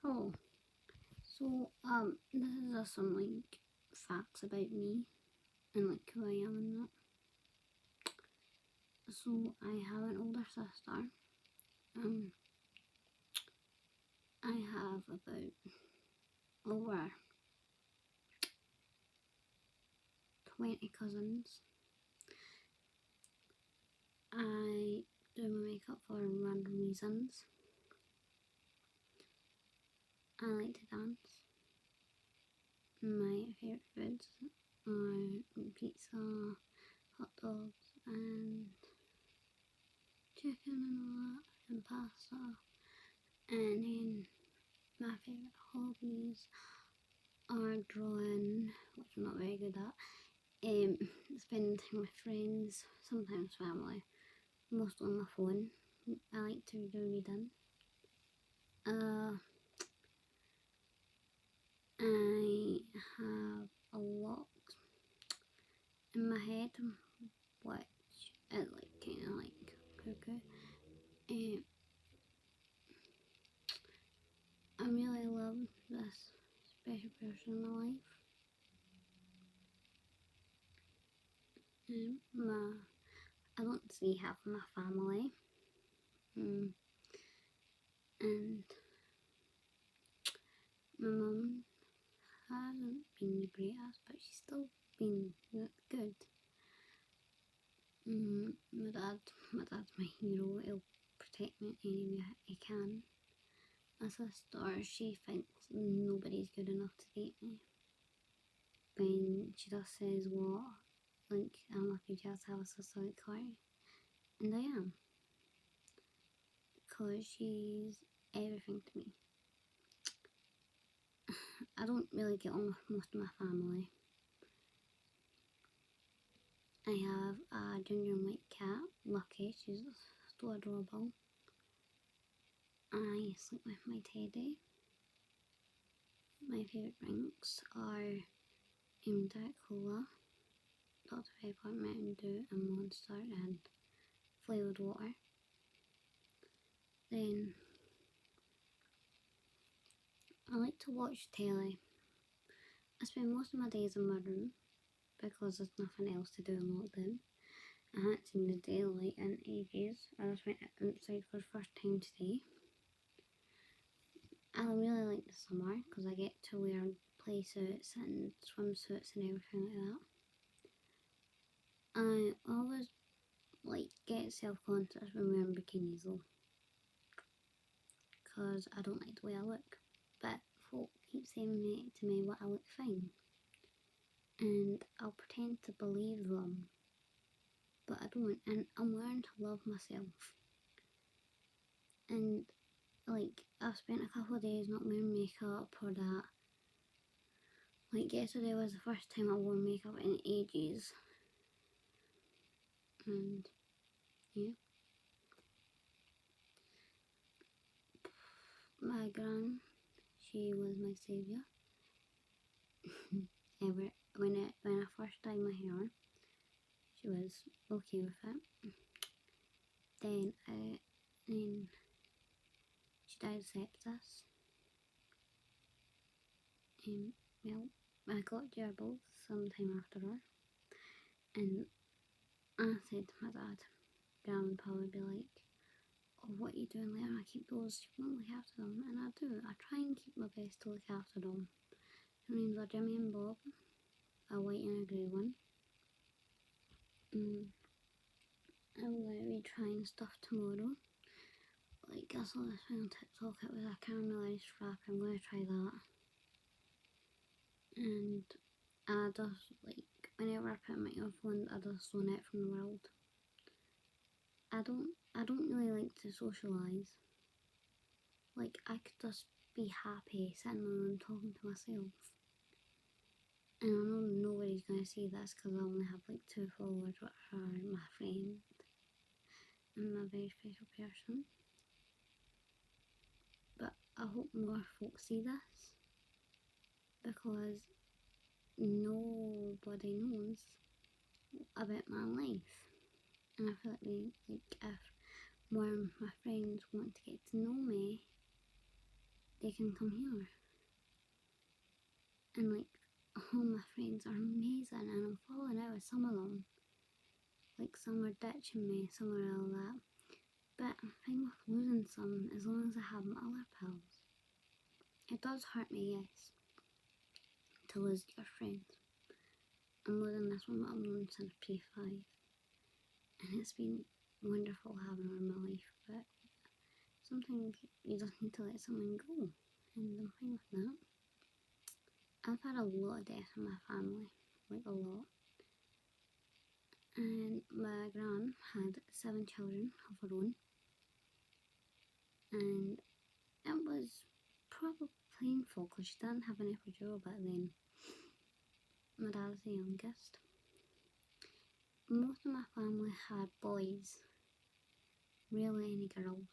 Oh, this is just some like facts about me and like who I am and that. So I have an older sister. Um, I have about over 20 cousins. I do my makeup for random reasons. I like to dance. My favourite foods are pizza, hot dogs, and chicken and all that, and pasta. And then my favourite hobbies are drawing, which I'm not very good at, spending time with friends, sometimes family, most on my phone. I like to do reading. I have a lot in my head, which is like kind of like cuckoo. I really love this special person in my life. I don't see half of my family. And my mum hasn't been the greatest, but she's still been good. My dad's my hero. He'll protect me any way he can. My sister, she thinks nobody's good enough to date me. When she just says what, like, I'm lucky just to have a sister like Clary. And I am. Because she's everything to me. I don't really get on with most of my family. I have a ginger and white cat, Lucky, she's so adorable. I sleep with my teddy. My favourite drinks are Diet Cola, Dr Pepper, Mountain Dew and Monster and flavoured water. Then I like to watch telly. I spend most of my days in my room because there's nothing else to do in lockdown. I haven't seen the daylight in ages. I just went outside for the first time today. I really like the summer because I get to wear play suits and swimsuits and everything like that. I always like get self-conscious when wearing bikinis though, because I don't like the way I look. But folk keep saying to me what I look fine, and I'll pretend to believe them, but I don't. And I'm learning to love myself. And like I've spent a couple of days not wearing makeup or that. Like yesterday was the first time I wore makeup in ages. And yeah. My gran, she was my saviour. When I first dyed my hair, she was okay with it. Then she died of sepsis. Well, I got gerbils sometime after her, and I said to my dad, Gran would probably be like, "Oh, what are you doing there? I keep those. You won't look after them," and I do. I try and keep my best to look after them. Her names are Jimmy and Bob, a white and a grey one. I'm going to be trying stuff tomorrow. Like I saw this thing on TikTok, it was a caramelised wrap. I'm going to try that. And I just like whenever I put my earphones, I just zone out from the world. I don't really like to socialise. Like I could just be happy sitting in my room talking to myself. And I know nobody's gonna see this because I only have like 2 followers, which are my friend and my very special person. But I hope more folks see this because nobody knows about my life. And I feel like if more of my friends want to get to know me, they can come here. And like, all my friends are amazing, and I'm falling out with some of them. Like, some are ditching me, some are all that. But I'm fine with losing some as long as I have my other pals. It does hurt me, yes, to lose your friends. I'm losing this one that I've known since P5, and it's been wonderful having her in my life, but sometimes you just need to let someone go, and I'm fine with that. I've had a lot of death in my family, like a lot. And my gran had 7 children of her own, and it was probably painful because she didn't have an epidural back then. My dad's the youngest. Most of my family had boys, rarely any girls.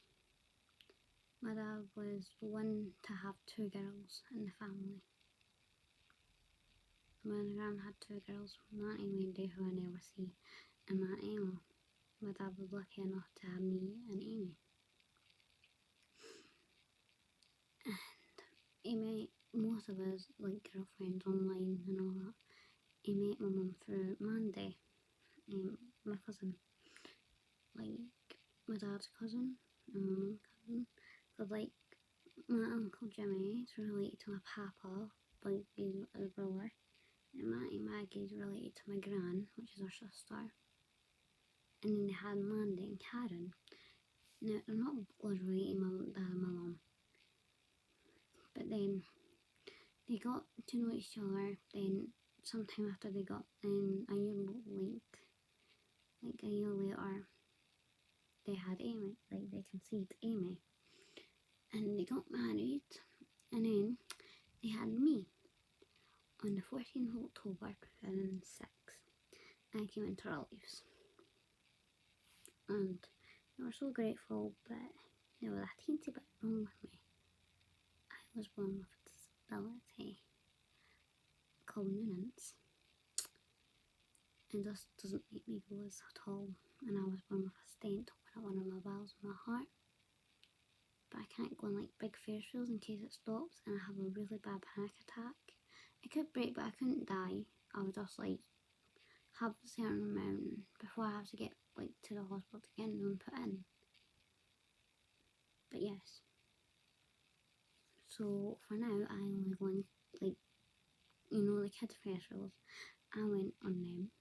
My dad was one to have 2 girls in the family. My gran had 2 girls, Matty Wendy, who I never see, and my Emma. My dad was lucky enough to have me and Amy. He met most of us, like girlfriends online and all that. He met my mum through Mandy, my cousin. Like, my dad's cousin and my mum's cousin. So, like, my Uncle Jimmy is related to my papa, like, he's a brother. And my Auntie Maggie's related to my gran, which is her sister. And then they had Mandy and Karen. Now, they're not blood related, my dad and my mum. But then they got to know each other. Then sometime after they got in a year, like a year later, they had Amy. Like, they conceived Amy, and they got married. And then they had me on the 14th of October 2006. I came into our lives, and they were so grateful, but there was a teensy bit wrong with me. I was born with a disability called Noonan's. It just doesn't make me go at all. And I was born with a stent at one of my valves in my heart. But I can't go on like big Ferris wheels in case it stops and I have a really bad panic attack. It could break, but I couldn't die. I would just like have a certain amount before I have to get like to the hospital to get them put in. But yes. So for now, I only go on like, you know, the kids' Ferris wheels. I went on them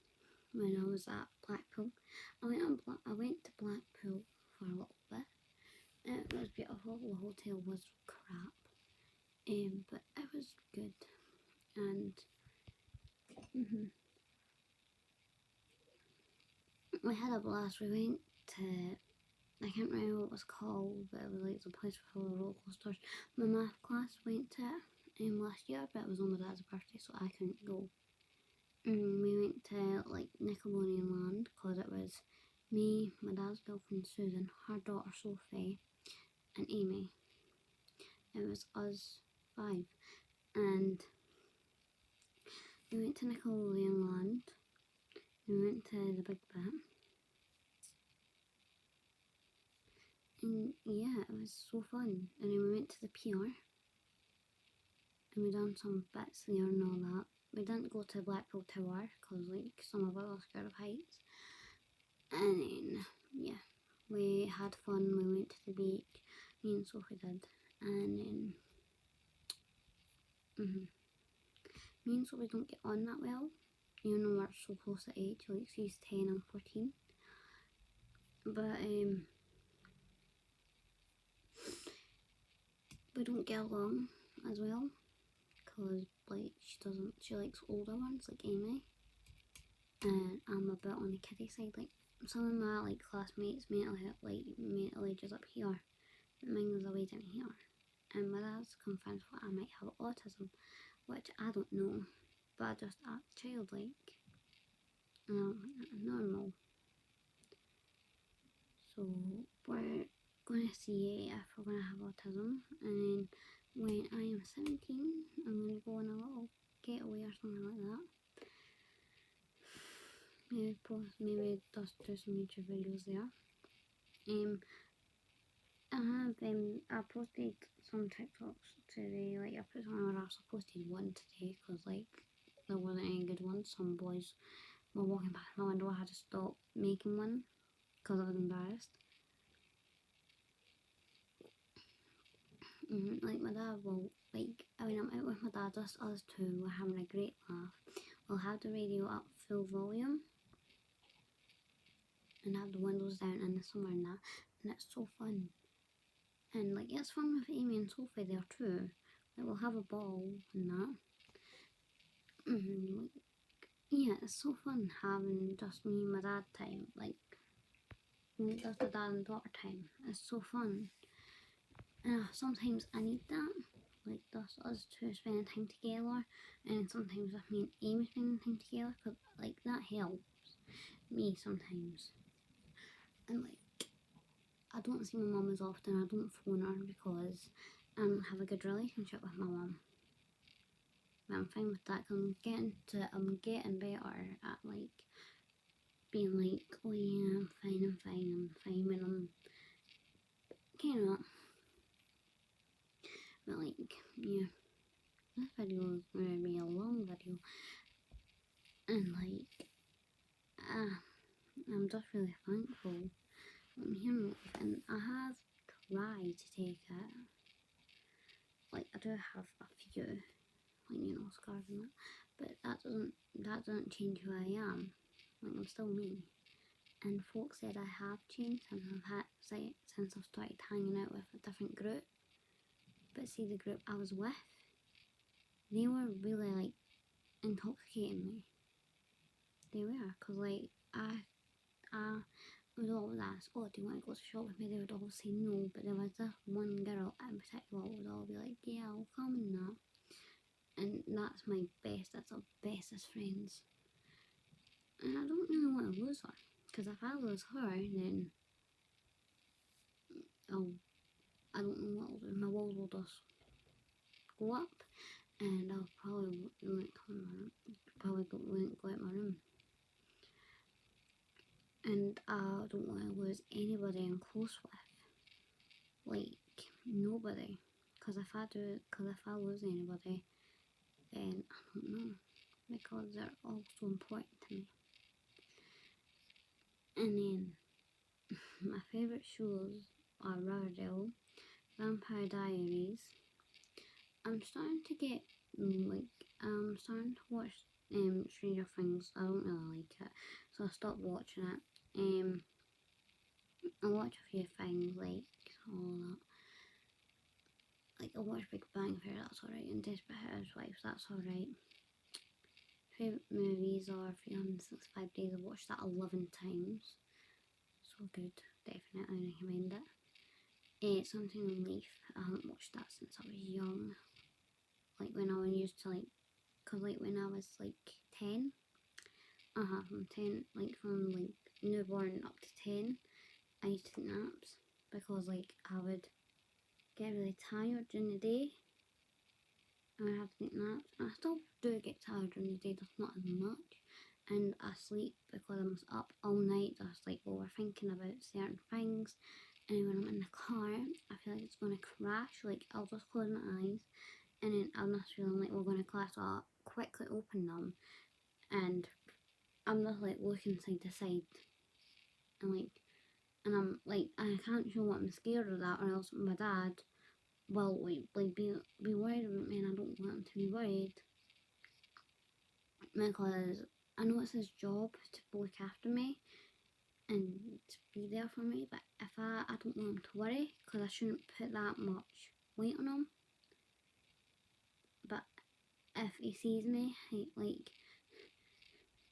when I was at Blackpool. I went to Blackpool for a little bit. It was beautiful. The hotel was crap, but it was good. And we had a blast. We went to, I can't remember what it was called, but it was like the place with all the roller coasters. My math class went to it last year, but it was on my dad's birthday, so I couldn't go. We went to like Nickelodeon Land because it was me, my dad's girlfriend Susan, her daughter Sophie, and Amy. It was us 5, and we went to Nickelodeon Land. We went to the Big Bat, and yeah, it was so fun. And then we went to the pier, and we done some bits there and all that. We didn't go to Blackpool Tower because like some of us are scared of heights. And then yeah, we had fun. We went to the beach. Me and Sophie did, and then me and Sophie don't get on that well. You know, we're so close at age. Like she's 10, I'm 14. But we don't get along as well because like she likes older ones like Amy, and I'm a bit on the kiddie side. Like some of my like classmates mental age is up here, but mine is away down here. And my dad's convinced that I might have autism, which I don't know, but I just act childlike, normal. So we're gonna see if we're gonna have autism, and then when I am 17, I'm gonna go on a little getaway or something like that. Maybe just do some YouTube videos there. I posted some TikToks today, like I put some on I posted one today because like there wasn't any good ones. Some boys were walking past my window, I had to stop making one because I was embarrassed. Like my dad will, like when I'm out with my dad, just us two, we're having a great laugh. We'll have the radio up full volume and have the windows down in the summer and that, and it's so fun. And like it's fun with Amy and Sophie there too. Like we'll have a ball and that. Like, yeah, it's so fun having just me and my dad time. Like just the dad and daughter time. It's so fun. And sometimes I need that. Like just us two spending time together, and sometimes with me and Amy spending time together, cause like that helps me sometimes. And like I don't see my mum as often. I don't phone her because I don't have a good relationship with my mum. I'm fine with that. I'm getting better at like being like, oh yeah, I'm fine when I'm kind of. But like, yeah, this video is gonna be a long video, and like, I'm just really thankful I'm here in life, and I have tried to take it. Like, I do have a few, like scars and that, but that doesn't change who I am. Like, I'm still me. And folks said I have changed and I've had since I've started hanging out with a different group. But see, the group I was with, they were really like intoxicating me. They were, cause like I would always ask, oh, do you want to go to shop with me? They would always say no, but there was this one girl in particular would all be like, yeah, I'll come and that. And that's my best, that's our bestest friends. And I don't really want to lose her, because if I lose her, then I don't know what I'll do. My walls will just go up, and I'll probably won't won't go out my room. And I don't want to lose anybody I'm close with, like nobody. Because if I lose anybody, then I don't know, because they're all so important to me. And then my favourite shows are Riverdale, Vampire Diaries. I'm starting to get I'm starting to watch Stranger Things. I don't really like it, so I stopped watching it. I watch a few things like all that. Like I watch Big Bang Theory, that's alright, and Desperate Housewives, that's alright. Favourite movies are 365 Days. I've watched that 11 times. So good, definitely recommend it. Something in Leaf, I haven't watched that since I was young. Like when I used to cause like when I was like 10, from 10, like from like newborn up to 10, I used to take naps because like I would get really tired during the day and I have to take naps. And I still do get tired during the day, just not as much. And I sleep because I'm up all night, just like overthinking about certain things. And when I'm in the car, I feel like it's gonna crash. Like I'll just close my eyes, and then I'm just feeling like we're gonna crash. So I'll quickly open them, and I'm just like looking side to side, and I'm like I can't show what I'm scared of that, or else my dad will like be worried about me, and I don't want him to be worried because I know it's his job to look after me and to be there for me. But if I don't want him to worry, because I shouldn't put that much weight on him. But if he sees me,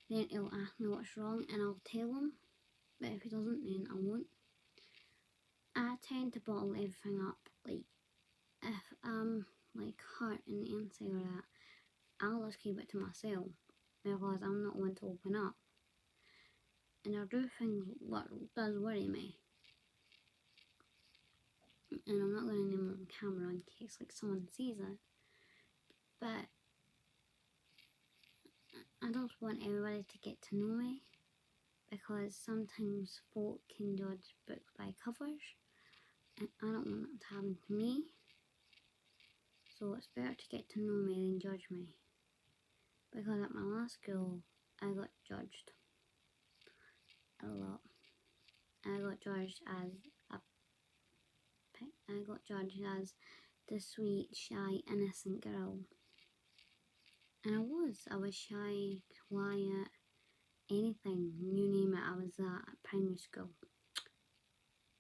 then he'll ask me what's wrong, and I'll tell him. But if he doesn't, then I won't. I tend to bottle everything up. Like if I'm like hurt in the inside or that, I'll just keep it to myself because I'm not one to open up. And I'll do things what does worry me. And I'm not going to name it on camera in case like someone sees it. But I just want everybody to get to know me, because sometimes folk can judge books by covers, and I don't want that to happen to me. So it's better to get to know me than judge me. Because at my last school, I got judged a lot. I got judged as the sweet, shy, innocent girl. And I was shy, quiet, anything, you name it, I was that at primary school.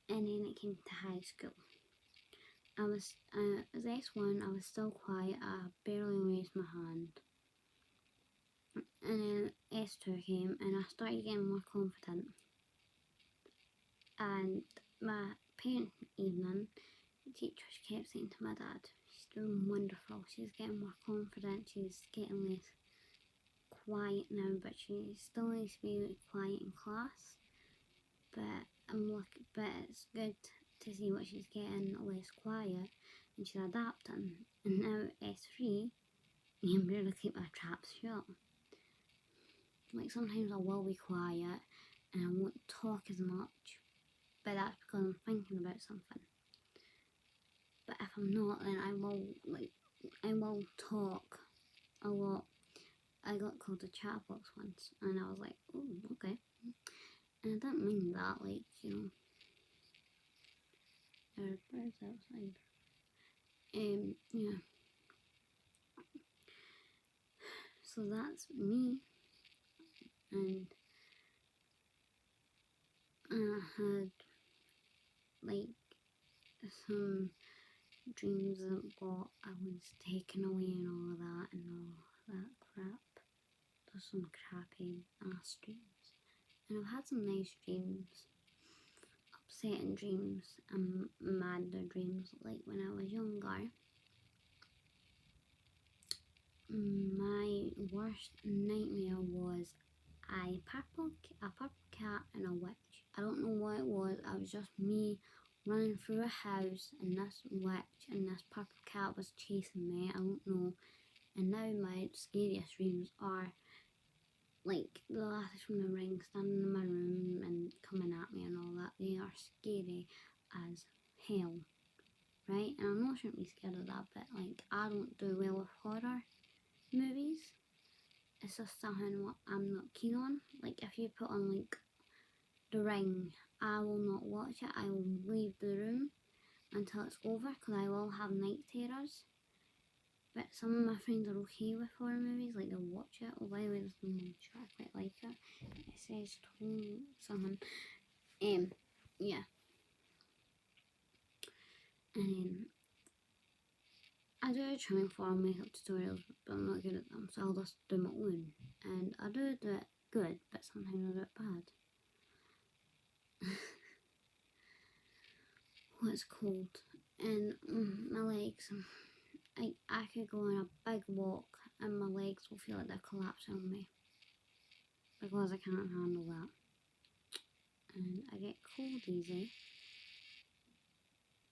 And then it came to high school. As S1, I was still quiet, I barely raised my hand. And then S2 came and I started getting more confident. And my parent evening, the teachers kept saying to my dad, she's doing wonderful, she's getting more confident, she's getting less quiet now, but she still needs to be quiet in class. But it's good to see what she's getting less quiet and she's adapting. And now S3, you can barely keep my traps shut. Like sometimes I will be quiet and I won't talk as much, but that's because I'm thinking about something. But if I'm not, then I will talk a lot. I got called a chatbox once, and I was like, oh, okay. And I don't mean that, like, you know, there are birds outside. Yeah. So that's me, and I had like some dreams about I was taken away and all of that crap. There's some crappy ass dreams, and I've had some nice dreams, upsetting dreams, and madder dreams. Like when I was younger, my worst nightmare was a purple cat and a witch. I don't know what it was. I was just me running through a house and this witch and this purple cat was chasing me. I don't know. And now my scariest dreams are like the lasses from the ring standing in my room and coming at me and all that. They are scary as hell. Right? And I know I shouldn't be scared of that, but like I don't do well with horror movies. It's just something what I'm not keen on. Like if you put on like The Ring, I will not watch it. I will leave the room until it's over because I will have night terrors. But some of my friends are okay with horror movies, like they'll watch it. Oh, by the way, there's one I quite like it. It says something. Yeah. And I do try and follow makeup tutorials, but I'm not good at them, so I'll just do my own. And I do it good, but sometimes I do it bad. What's cold? And my legs. I could go on a big walk and my legs will feel like they're collapsing on me because I can't handle that. And I get cold easy.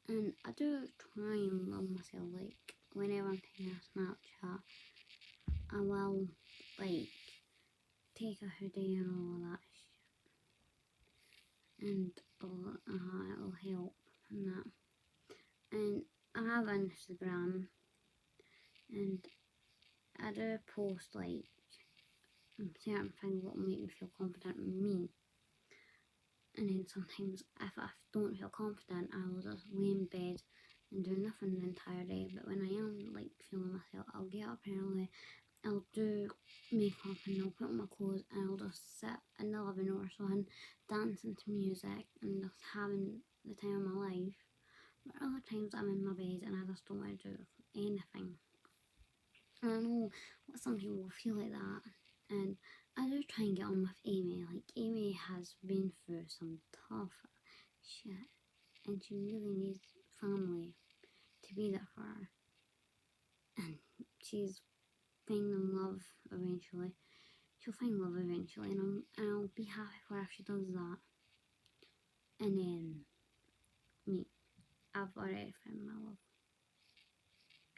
And I do try and love myself, like whenever I'm taking a Snapchat, I will like take a hoodie and all of that shit. And it'll help and that. And I have Instagram and I do post like certain things that will make me feel confident in me. And then sometimes if I don't feel confident, I will just lay in bed and do nothing the entire day. But when I am like feeling myself, I'll get up early, I'll do makeup and I'll put on my clothes and I'll just sit in the living room or something, dancing to music and just having the time of my life. But other times I'm in my bed and I just don't want to do anything. And I know what some people will feel like that. And I do try and get on with Amy. Like Amy has been through some tough shit and she really needs family to be there for her. And she's finding love eventually. She'll find love eventually and I'll be happy for her if she does that. And then me. I've already found my love.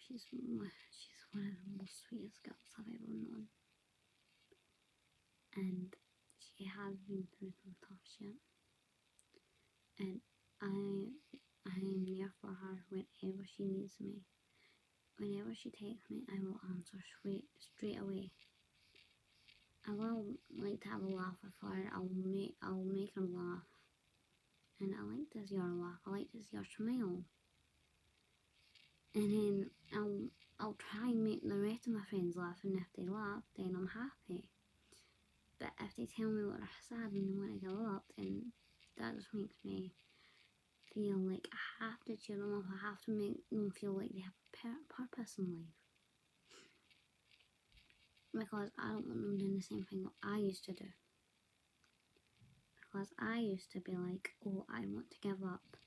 She's one of the most sweetest girls I've ever known. And she has been through some tough shit. And I'm there for her whenever she needs me. Whenever she texts me, I will answer straight away. I will like to have a laugh with her. I'll make her laugh, and I like to see her laugh. I like to see her smile, and then I'll try and make the rest of my friends laugh. And if they laugh, then I'm happy. But if they tell me what they're sad and they want to give up, then that just makes me feel like I have to cheer them up. I have to make them feel like they have purpose in life. Because I don't want them doing the same thing that I used to do. Because I used to be like, oh, I want to give up.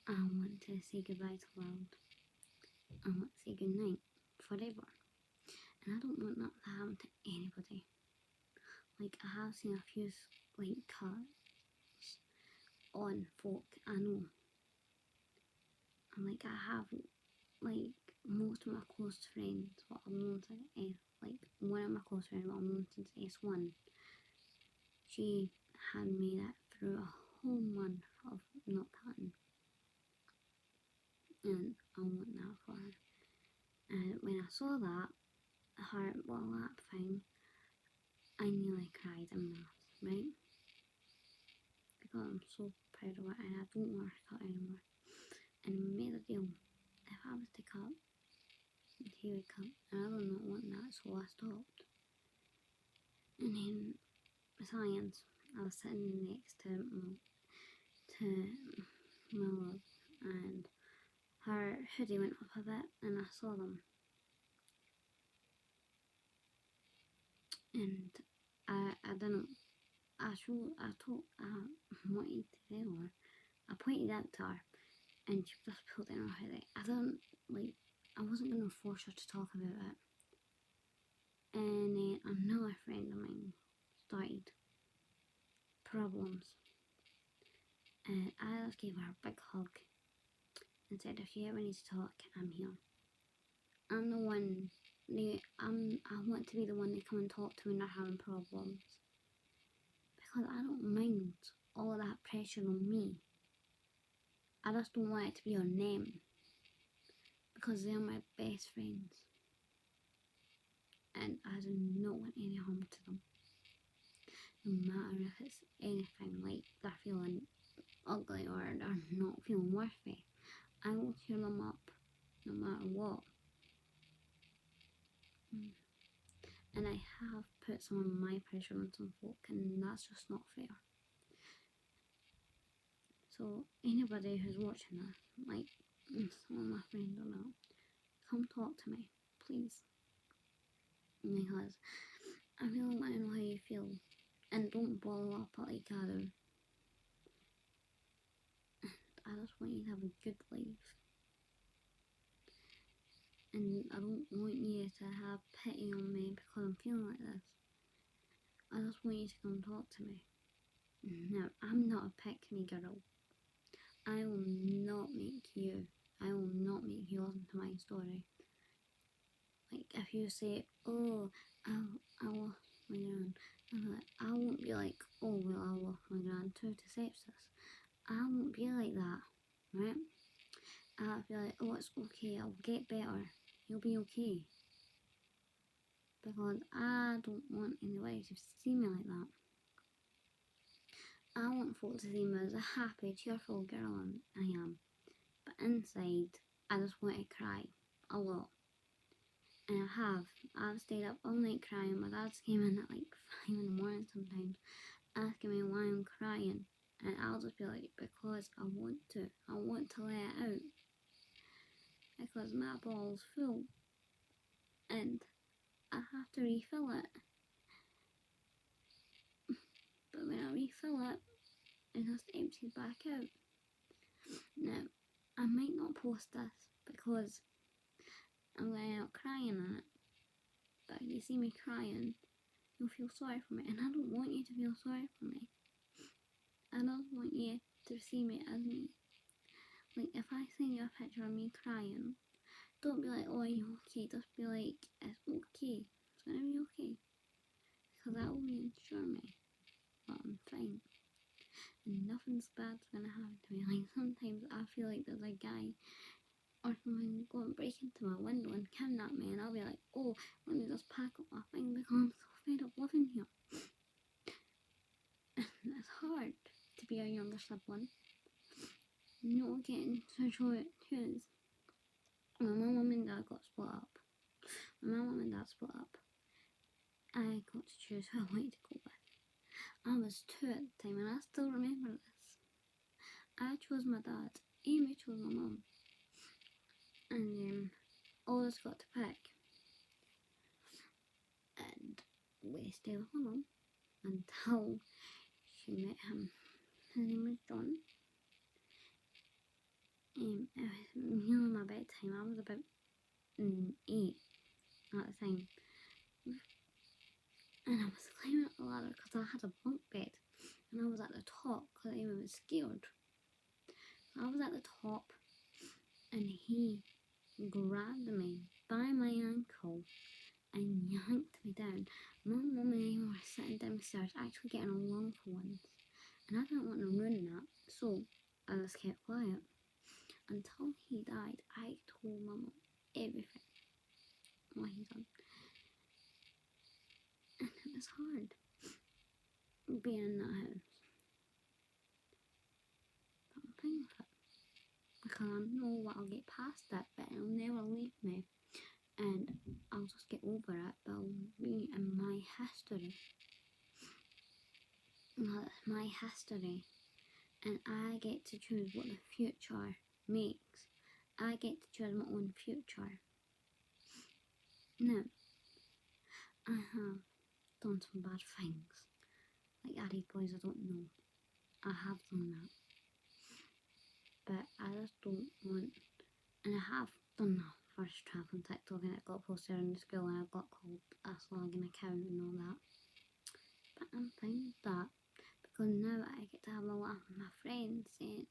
I want to say goodbye to the world. I want to say goodnight forever. And I don't want that to happen to anybody. Like, I have seen a few, like, cuts on folk I know. And, like, I have, like, most of my close friends, what I've known since, like, one of my close friends, what I've known since S1, she had made it through a whole month of not cutting. And I want that for her. And when I saw that, her little lap thing, I nearly cried in maths, right? Because I'm so proud of it and I don't want her to cut anymore. And we made a deal. If I was to cut, he would cut. And I don't want that, so I stopped. And then science, I was sitting next to my love, and her hoodie went up a bit, and I saw them. And I didn't, I wanted to tell her, I pointed out to her, and she just pulled in her hoodie. I wasn't going to force her to talk about it. And then another friend of mine started problems. And I just gave her a big hug and said, if you ever need to talk, I'm here. I'm the one, I want to be the one they come and talk to when they're having problems. Because I don't mind all of that pressure on me. I just don't want it to be on them. Because they're my best friends. And I do not want any harm to them. No matter if it's anything like they're feeling ugly or they're not feeling worthy. I will cheer them up no matter what. And I have put some of my pressure on some folk, and that's just not fair. So anybody who's watching this, like some of my friends or not, come talk to me, please. Because I really want to know how you feel. And don't ball up like I do. I just want you to have a good life. And I don't want you to have pity on me because I'm feeling like this. I just want you to come talk to me. Now, I'm not a pick-me girl. I will not make you listen to my story. Like, if you say, oh, I lost my gran, I won't be like, oh, well, I lost my gran too to sepsis. I won't be like that, right? I'll be like, oh, it's okay, I'll get better. You'll be okay. Because I don't want anybody to see me like that. I want folk to see me as a happy, cheerful girl I am. But inside, I just want to cry a lot. And I've stayed up all night crying. My dad's came in at like 5 in the morning sometimes, asking me why I'm crying. And I'll just be like, because I want to let it out. Because my ball's full. And I have to refill it. But when I refill it, it just empties back out. Now, I might not post this because I'm going out crying in it. But if you see me crying, you'll feel sorry for me. And I don't want you to feel sorry for me. I don't want you to see me as me. Like, if I send you a picture of me crying, don't be like, oh, are you okay? Just be like, it's okay. It's gonna be okay. Because that will reassure me that I'm fine. and nothing's bad's gonna happen to me. Like sometimes I feel like there's a guy or something go and break into my window and kidnap me, and I'll be like, oh, let me just pack up my thing because I'm so fed up living here. And it's hard to be a younger sibling, not getting to choose. When my mum and dad got split up, I got to choose who I wanted to go with. I was 2 at the time, and I still remember this. I chose my dad, Amy chose my mum, and all of us got to pick. And we stayed with my mum until she met him. His name was John. It was nearly my bedtime. I was about 8 at the time. And I was climbing up the ladder because I had a bunk bed. And I was at the top because Amy was scared. So I was at the top and he grabbed me by my ankle and yanked me down. My mum and Amy were sitting downstairs actually getting along for once. And I didn't want to ruin that. So I just kept quiet. Until he died, I told my mum everything, what he done. And it was hard being in that house. But I'm fine with it. Because I know that I'll get past that, but it'll never leave me. And I'll just get over it, but I'll be in my history. That's my history. And I get to choose what the future makes. I get to choose my own future. Now, I have done some bad things. Like Addy Boys, I don't know. I have done that. But I just don't want, and I have done the first trap on TikTok and it got posted in the school and I got called a slagging account and all that. But I'm fine with that because now I get to have a laugh with my friends and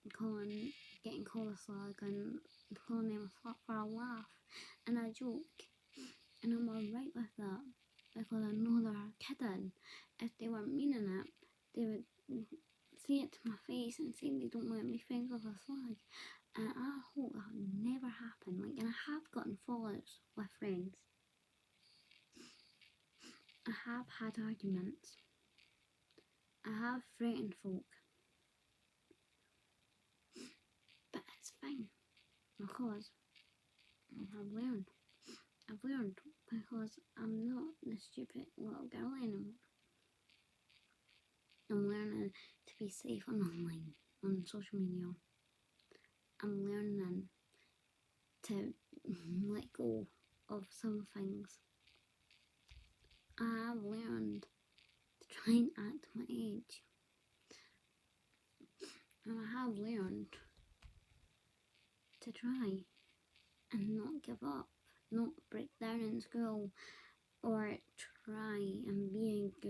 getting called a slag and calling them a slut for a laugh and a joke. And I'm alright with that because I know they're kidding. If they weren't meaning it, they would say it to my face and say they don't want to be friends with a slag. And I hope that will never happen. Like, and I have gotten fallouts with friends. I have had arguments. I have threatened folk. But it's fine. Because I've learned. I've learned because I'm not the stupid little girl anymore. I'm learning to be safe online, on social media. I'm learning to let go of some things. I have learned to try and act my age. And I have learned to try and not give up, not break down in school, or try and be a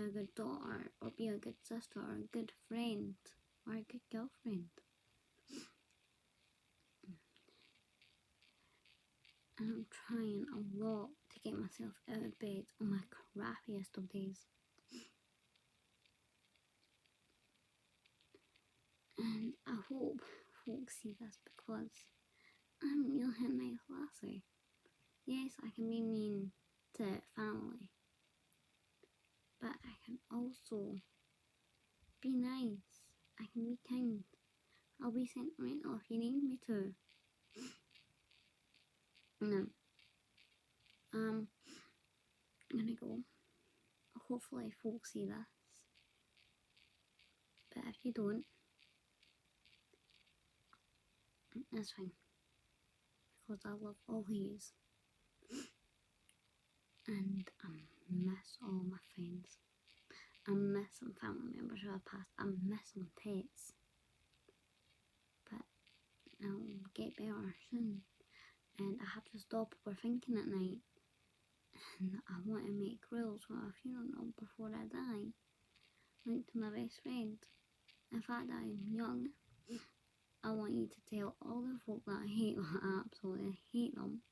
good daughter, or be a good sister, or a good friend, or a good girlfriend. And I'm trying a lot to get myself out of bed on my crappiest of days. And I hope folks see this because I'm really a nice lassie. Yes, I can be mean to family, but I can also be nice. I can be kind. I'll be sentimental if you need me to. No. I'm gonna go. Hopefully folks see this. But if you don't, that's fine. Because I love all yous. And I miss all my friends. I miss some family members who have passed. I miss some pets. But I'll get better soon. And I have to stop overthinking at night. And I want to make rules for a funeral before I die. Like to my best friend. If I die young, I want you to tell all the folk that I hate, that I absolutely hate them.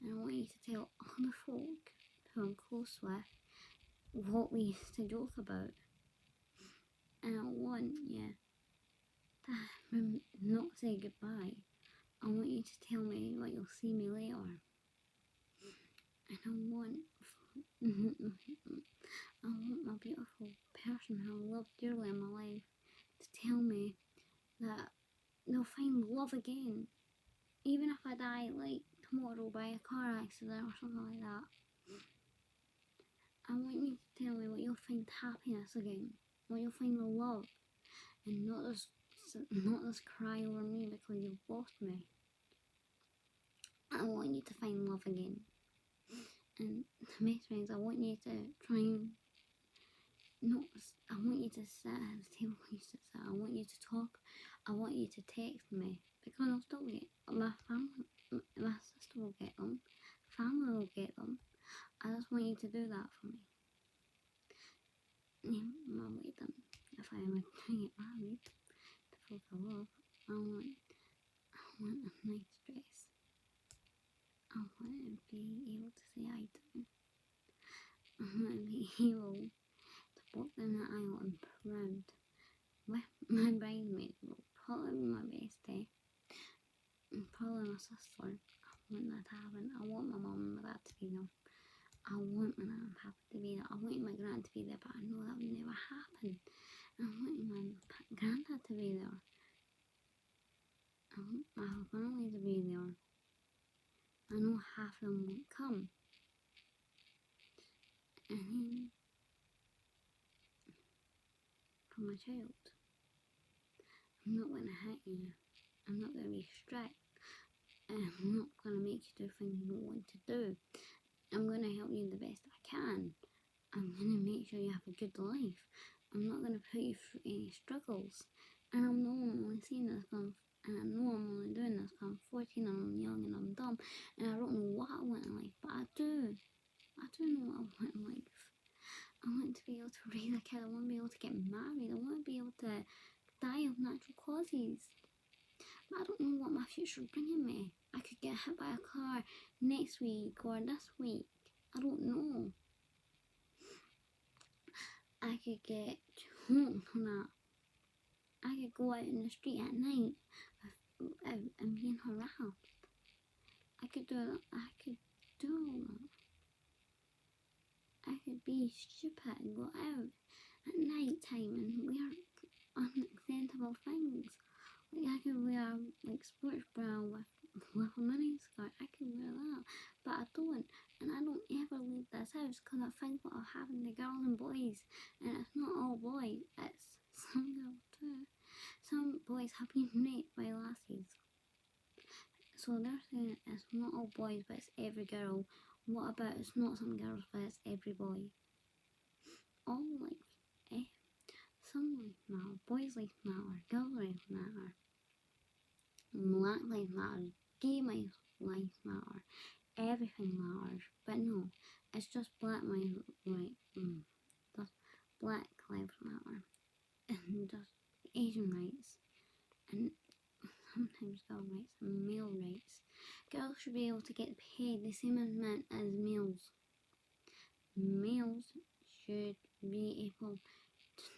And I want you to tell all the folk who I'm close with what we used to joke about. and I want you to not say goodbye. I want you to tell me what you'll see me later. And I want my beautiful person who I love dearly in my life to tell me that they'll find love again. Even if I die like tomorrow by a car accident or something like that. I want you to tell me what you'll find happiness again. What you'll find love. And not just cry over me because you've lost me. I want you to find love again. And to best friends, I want you to try and I want you to sit at the table when you sit. I want you to talk. I want you to text me because I'll still get my family. My sister will get them. Family will get them. I just want you to do that for me. My wedding, if I ever get married to folk I love, I want a nice dress. I want to be able to say I do. I want to be able to walk down the aisle and proud with my bridesmaids. Will probably be my bestie. And probably my sister. I want that to happen. I want my mum and my dad to be there. I want my nan and papa to be there. I want my grand to be there, but I know that would never happen. I want my granddad to be there. I want my family to be there. I know half of them won't come. And then, for my child, I'm not going to hit you. I'm not going to be strict. I'm not going to make you do things you don't want to do. I'm going to help you the best I can. I'm going to make sure you have a good life. I'm not going to put you through any struggles. And I know I'm only saying this because and I know I'm only doing this because I'm 14 and I'm young and I'm dumb and I don't know what I want in life, but I do. I do know what I want in life. I want to be able to raise a kid. I want to be able to get married. I want to be able to die of natural causes. But I don't know what my future is bringing me. I could get hit by a car next week or this week. I don't know. I could get choked on that. I could go out in the street at night and being harassed. I could do that. I could do all that. I could be stupid and go out at night time and wear unacceptable things. Like I could wear like sports bra with a mini skirt. I could wear that, but I don't. And I don't ever leave this house because I think what will happen to girls and boys. And it's not all boys. It's some girls too. Some boys have been raped by lassies. So they're saying it's not all boys, but it's every girl. What about it's not some girls, but it's every boy? All some lives matter, boys' lives matter, girls' lives matter, black lives matter, gay lives matter, everything matters. But no, it's just black lives, just black lives matter, and just Asian rights, and sometimes girl rights and male rights. Girls should be able to get paid the same amount as males. Males should be able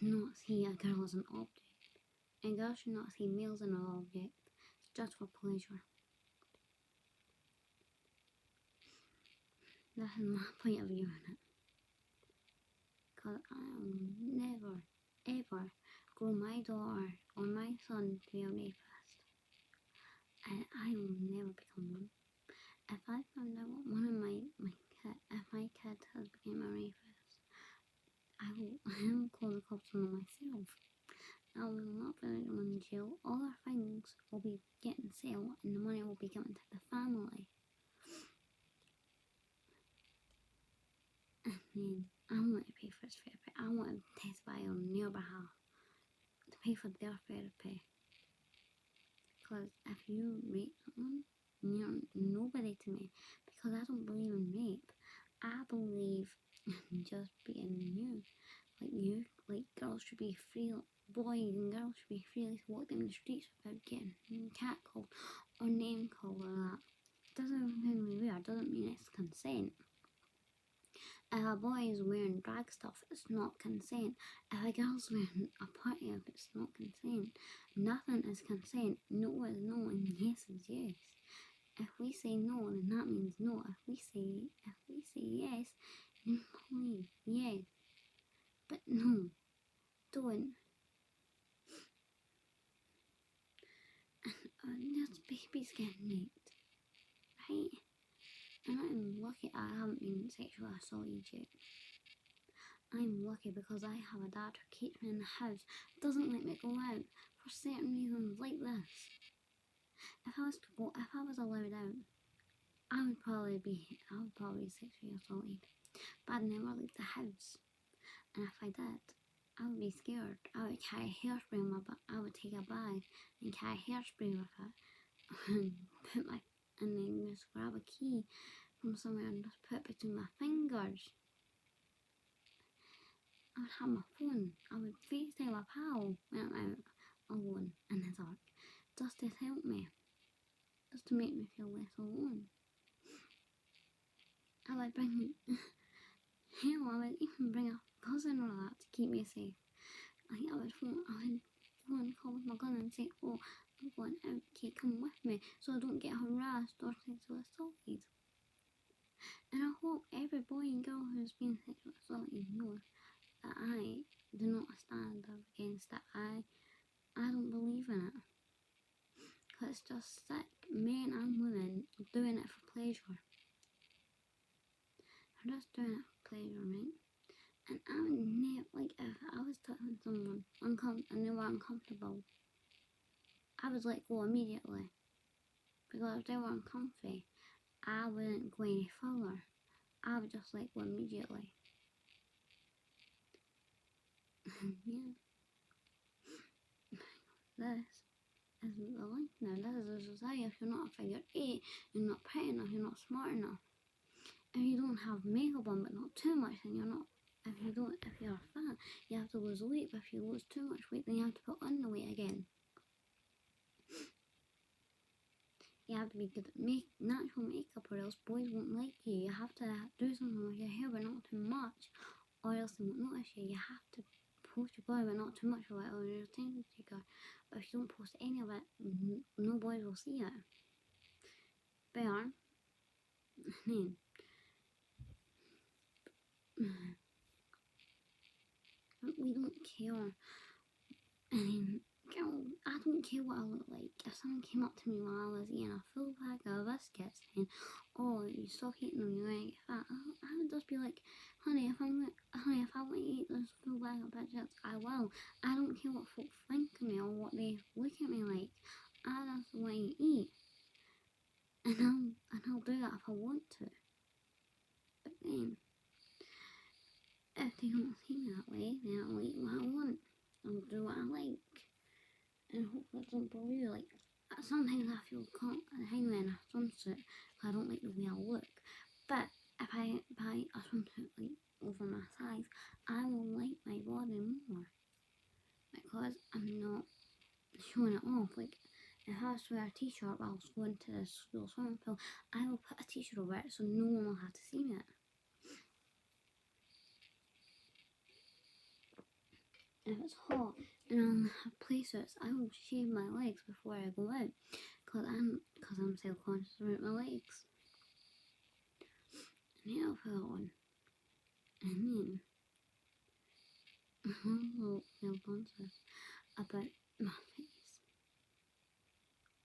to not see a girl as an object, and girls should not see males as an object. It's just for pleasure. This is my point of view on it. Because I will never, ever grow my daughter or my son to be a rapist. And I will never become one. If I found out one of if my kid has become a rapist, I will call the cops on myself. I will not put them in jail. All our things will be getting sold and the money will be coming to the family. And then I want to pay for his therapy. I want to testify on their behalf to pay for their therapy. Because if you rape someone, you're nobody to me. Because I don't believe in rape. I believe in just being you. Like girls should be free, boys and girls should be free to walk down the streets without getting catcalled or name called or that. Doesn't mean weird, doesn't mean it's consent. If a boy is wearing drag stuff, it's not consent. If a girl's wearing a party up, it's not consent. Nothing is consent. No is no and yes is yes. If we say no, then that means no. If we say yes, then please yes. But no, don't. This baby's getting raped, right? And I'm lucky I haven't been sexually assaulted yet. I'm lucky because I have a dad who keeps me in the house, doesn't let me go out for certain reasons like this. If I was allowed out, I would probably be sexually assaulted. But I'd never leave the house. And if I did, I would be scared. I would carry hairspray in my bag. I would take a bag and carry hairspray with it and then just grab a key from somewhere and just put it between my fingers. I would have my phone. I would FaceTime my pal when I'm out alone in the dark, just to help me, just to make me feel less alone. I would bring, hell, I would even bring a cousin or that to keep me safe. I would go and call with my cousin and say, oh, I'm going out, okay, come with me, so I don't get harassed or sexually assaulted. And I hope every boy and girl who's been sexually assaulted knows that I do not stand against it. I don't believe in it. Because it's just sick. Men and women doing it for pleasure. They're just doing it for pleasure, right? And I would never, like, if I was touching someone and they were uncomfortable, I would let go immediately. Because if they were uncomfy, I wouldn't go any further. I would just let go immediately. Yeah. This isn't the life now. This is a society. If you're not a figure 8, you're not pretty enough, you're not smart enough. If you don't have makeup on but not too much, then you're not. If you're fat, you have to lose weight. But if you lose too much weight, then you have to put on the weight again. You have to be good at natural makeup, or else boys won't like you. You have to do something with your hair, but not too much, or else they won't notice you. You have to post your body, but not too much of it, or you're a attention seeker. But if you don't post any of it, no boys will see it. Bear. Then we don't care. And girl, I don't care what I look like. If someone came up to me while I was eating a full bag of biscuits saying, oh, you stop eating them, you're going to get fat, I would just be like, honey, if I want to eat this full bag of biscuits, I will. I don't care what folk think of me or what they look at me like. I just want to eat. And I'll do that if I want to. But then, if they don't see me that way, then I'll eat what I want. I'll do what I like. And hopefully it doesn't bother you. Like, sometimes I feel hanging in a swimsuit because I don't like the way I look. But if I buy a swimsuit like over my size, I will like my body more because I'm not showing it off. Like, if I was to wear a t-shirt while I was going to the school swimming pool, I will put a t-shirt over it so no one will have to see it. If it's hot and I have play suits, I will shave my legs before I go out because I'm self-conscious about my legs. And then I'll put it on. And then I'm also self-conscious about my face.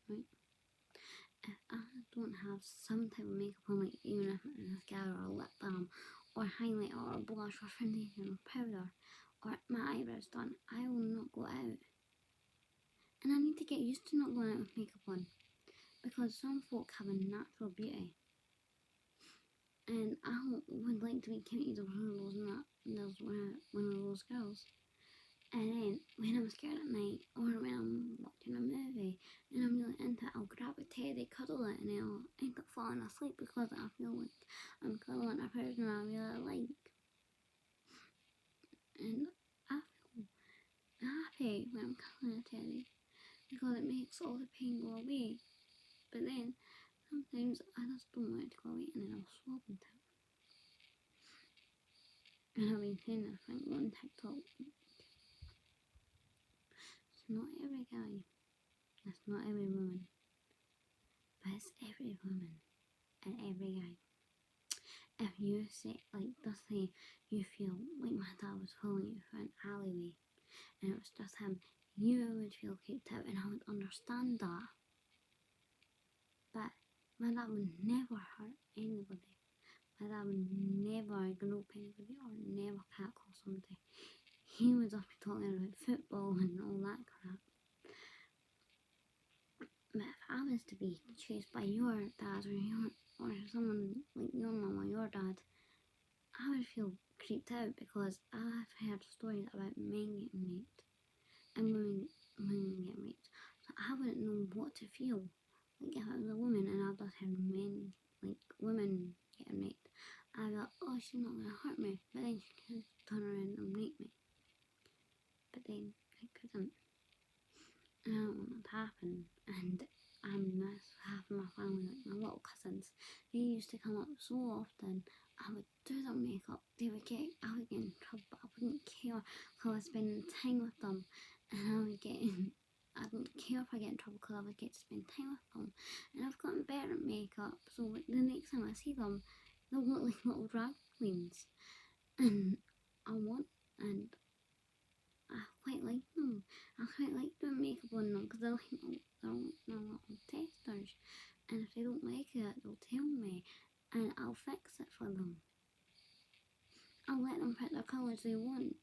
Right? If I don't have some type of makeup on, like even if it's mascara or lip balm or highlighter or blush or foundation or powder or my eyebrows done, I will not go out. And I need to get used to not going out with makeup on because some folk have a natural beauty. And I would like to be counted as one of those girls. And then when I'm scared at night or when I'm watching a movie and I'm really into it, I'll grab a teddy, cuddle it, and I'll end up falling asleep because I feel like I'm cuddling a person I really like. And I feel happy when I'm cuddling a teddy because it makes all the pain go away. But then sometimes I just don't want it to go away and then I'll swap into it. And I've been saying this thing on TikTok. It's not every guy. It's not every woman. But it's every woman and every guy. If you say, like, just say you feel like my dad was following you through an alleyway and it was just him, you would feel creeped out, and I would understand that. But my dad would never hurt anybody. My dad would never grope anybody or never catcall somebody. He would just be talking about football and all that crap. But if I was to be chased by your dad or someone like your mum or your dad, I would feel creeped out because I've heard stories about men getting raped and women getting raped. So I wouldn't know what to feel. Like if I was a woman and I've just heard men, like women getting raped, I'd be like, oh, she's not gonna hurt me. But then she could turn around and rape me. But then it couldn't. And I don't want that to happen. And that's half of my family, like my little cousins. They used to come up so often. I would do their makeup. I would get in trouble, but I wouldn't care because I was spending time with them. And I didn't care if I get in trouble because I would get to spend time with them. And I've gotten better at makeup, so the next time I see them, they'll look like little drag queens. And and I quite like them. I quite like doing makeup on them because they're like little testers. And if they don't like it, they'll tell me and I'll fix it for them. I'll let them pick the colours they want.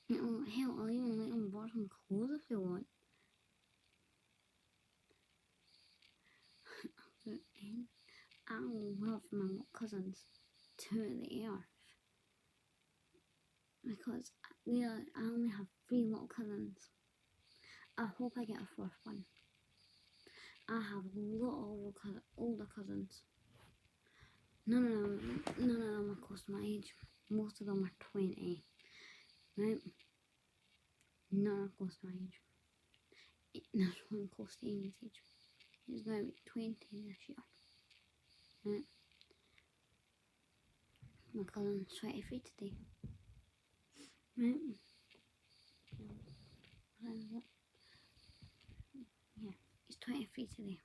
Hell, I'll even let them wear some clothes if they want. I love my little cousins to the earth because I only have 3 little cousins. I hope I get a 4th one. I have a lot of older cousins. None of them are close to my age. Most of them are 20. Right? None are close to my age. There's one close to Amy's age. He's going to be 20 this year. Right? My cousin's 23 today. Right? Yeah, he's 23 today.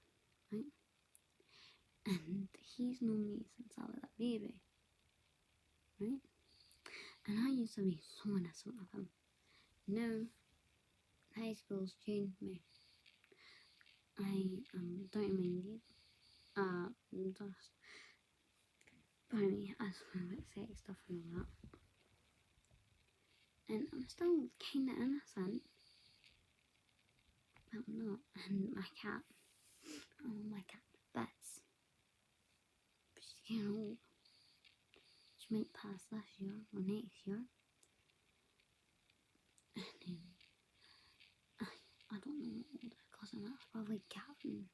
Right? And he's known me since I was a baby. Right? And I used to be so innocent with him. Now, high school's changed me. I don't mind it. Just apparently ask me about sex stuff and all that. And I'm still kinda innocent. But I'm not. And my cat. Oh, my cat bits. But she's getting old. She might pass this year or next year. And then I don't know what oldest cousin that's probably Gavin.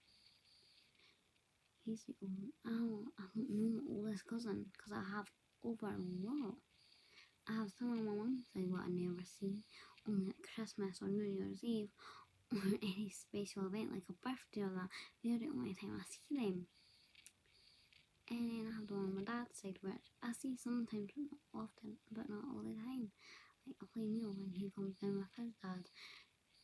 He's the old. I don't know my oldest cousin because I have over a lot. I have some on my mum's side what I never see, only at Christmas or New Year's Eve or any special event like a birthday or that. They're the only time I see them. And then I have the one on my dad's side which I see sometimes but not often, but not all the time. Like I'll play Neil when he comes down with his dad.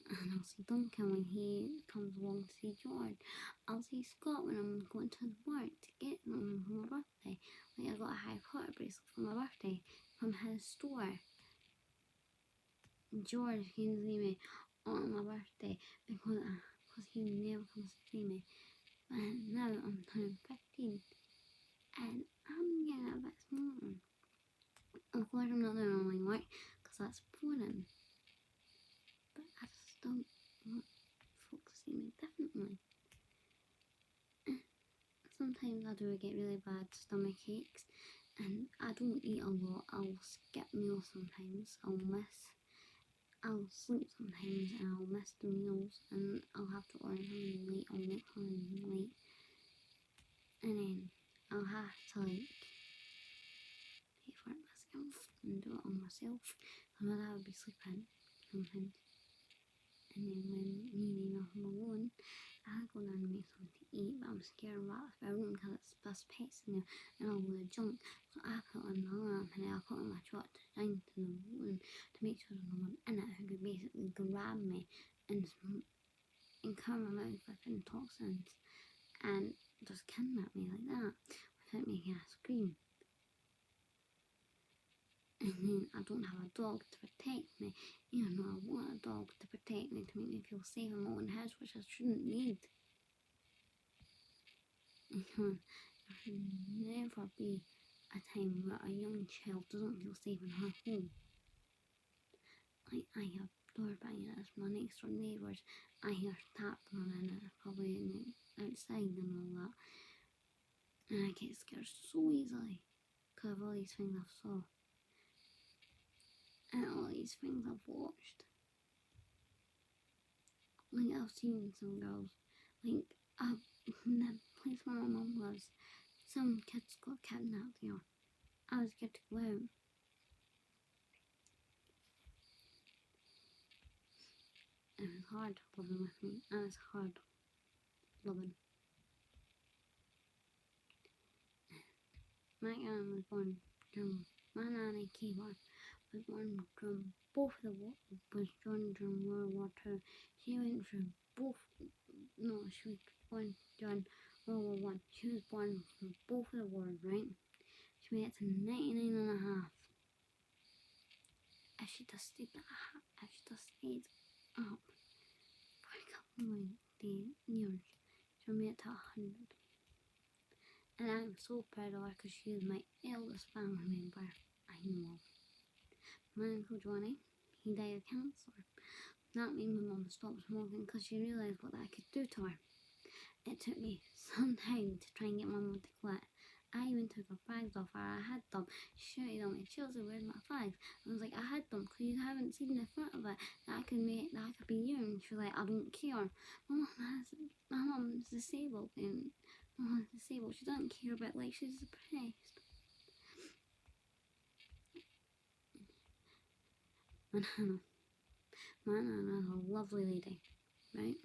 And I'll see Duncan when he comes along to see George. I'll see Scott when I'm going to work to get them for my birthday. Like I got a Harry Potter bracelet for my birthday from his store. George came to see me on my birthday because he never comes to see me. And now I'm turning 15 and I'm getting a bit smaller. Of course I'm not doing online work because that's boring. But I just don't want folks to see me differently. Sometimes I do get really bad stomach aches and I don't eat a lot. I'll skip meals sometimes. I'll sleep sometimes and I'll miss the meals and I'll have to order something late or make something late. And then I'll have to like pay for it myself and do it on myself. And my dad would be sleeping sometimes. And then when me and Amy are home alone, I go down and make something to eat, but I'm scared of rats found them because it's best pets in there and all the junk. So I put on the lamp and I put on my truck to shine to the room to make sure there's no one in it who could basically grab me and cover my mouth with toxins and just kidnap me like that without making a scream. And then I don't have a dog to protect me, even though I want a dog to protect me to make me feel safe in my own house, which I shouldn't need. There should never be a time where a young child doesn't feel safe in her home. I have door banging as my next door neighbours. I hear tapping on it, probably outside and all that. And I get scared so easily because of all these things I've saw and all these things I've watched. Like I've seen some girls, like the place where my mum was, some kids got kidnapped there. I was scared to go out. It was hard living with me. It was hard living. My aunt was born during my nanny Kayla was born during both of the was born during World War II. She went through both. No, she was born during World War One. She was born for both of the wars, right? She made it to 99 and a half. If she just stayed up for a couple more years, she'll make it to 100. And I'm so proud of her because she is my eldest family member I know of. My Uncle Johnny, he died of cancer. That made my mum stop smoking because she realised what that could do to her. It took me some time to try and get my mum to quit. I even took her flags off her. I had them. She shouted at me, "Chelsea, where's my flags?" I was like, "I had them because you haven't seen the front of it. That could be you." And she was like, "I don't care. My mum's disabled and my mum's disabled. She doesn't care about life. She's depressed." My Nana's a lovely lady, right?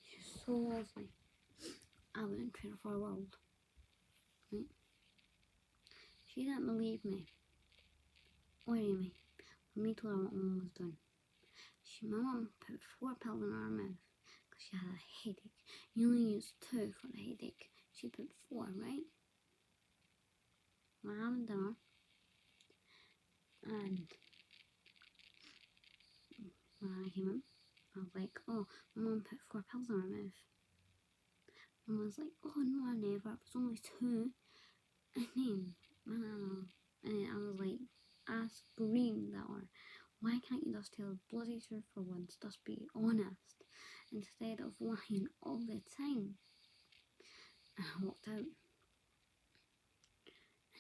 She's so lovely. I wouldn't trade her for a world, right? She didn't believe me or me when we told her what Mum was doing. My mum put 4 pills in her mouth because she had a headache. You only use 2 for the headache. She put 4, right? We're having dinner and when I came in, I was like, "Oh, my mum put 4 pills in her mouth." Mum was like, "Oh no, I never. It was only 2. And then I was like, I screamed at her, "Why can't you just tell the bloody truth for once? Just be honest instead of lying all the time." And I walked out. And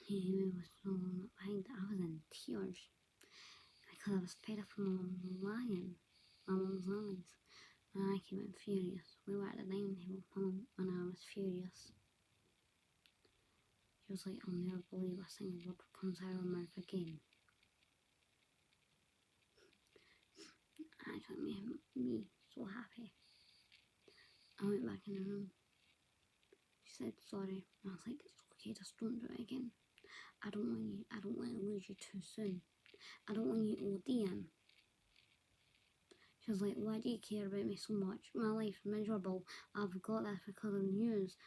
he was so behind. I was in tears because I was fed up with my mum lying, my mum's lies. And I came in furious. We were at the dining table, Mum, and I was furious. She was like, "I'll never believe a single word comes out of her mouth again." And it made me so happy. I went back in the room. She said sorry. And I was like, "It's okay, just don't do it again. I don't want to lose you too soon. I don't want you ODing." She was like, "Why do you care about me so much? My life's miserable. I've got this because of news."